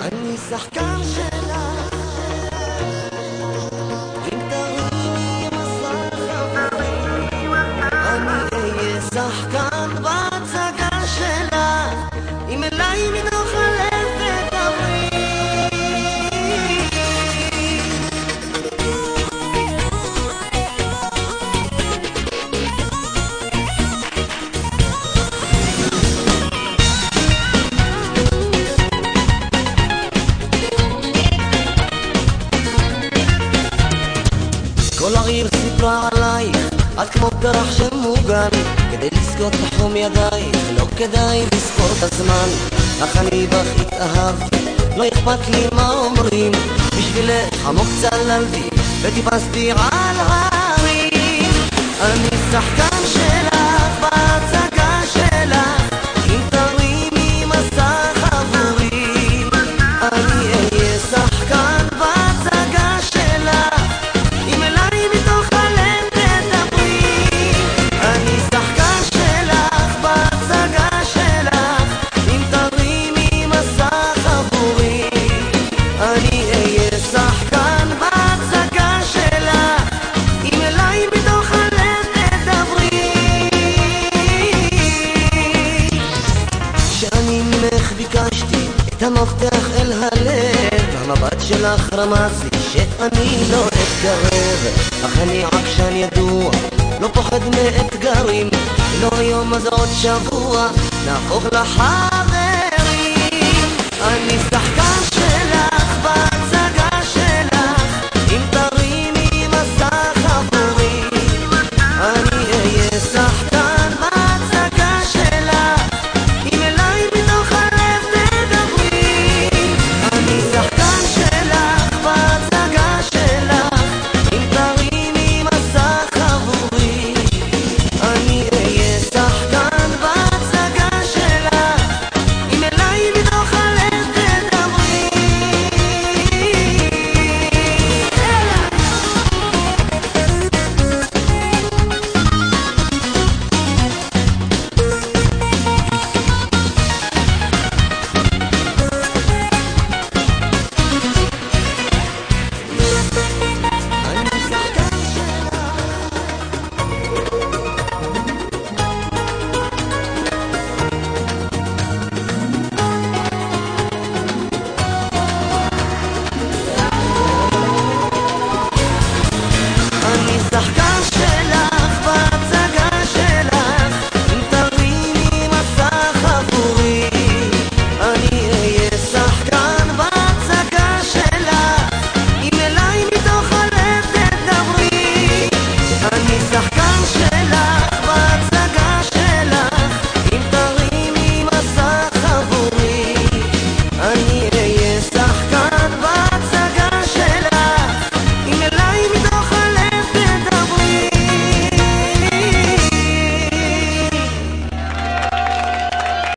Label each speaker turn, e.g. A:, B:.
A: אני שחקן שלך, ואם תרימי מסך עבורי, אני אהיה שחקן בהצגה שלך, אם אליי מתוך הלב תדברי. כל העיר סיפרה עלייך, את כמו פרח שמוגן, כדי לזכות תחום ידייך לא כדאי לספור את הזמן. אך אני בך התאהבתי, לא אכפת לי מה אומרים, בשבילך עמוק צללתי וטיפסתי על ההרים. אני שחקן שלך בהצגה שלך, אם תרימי מסך עבורי, אני אהיה שחקן בהצגה שלך, אם אליי מתוך הלב תדברי. אני שחקן שלך בהצגה שלך, אם תרימי מסך עבורי, אני אהיה שחקן בהצגה שלך, אם אליי מתוך הלב תדברי. שאני ממך ביקשתי את המפתח אל הלב, המבט שלך רמז לי שאני לא אתקרב, אך אני עקשן ידוע, לא פוחד מאתגרים, לא היום אז עוד שבוע נהפוך לחברים. אני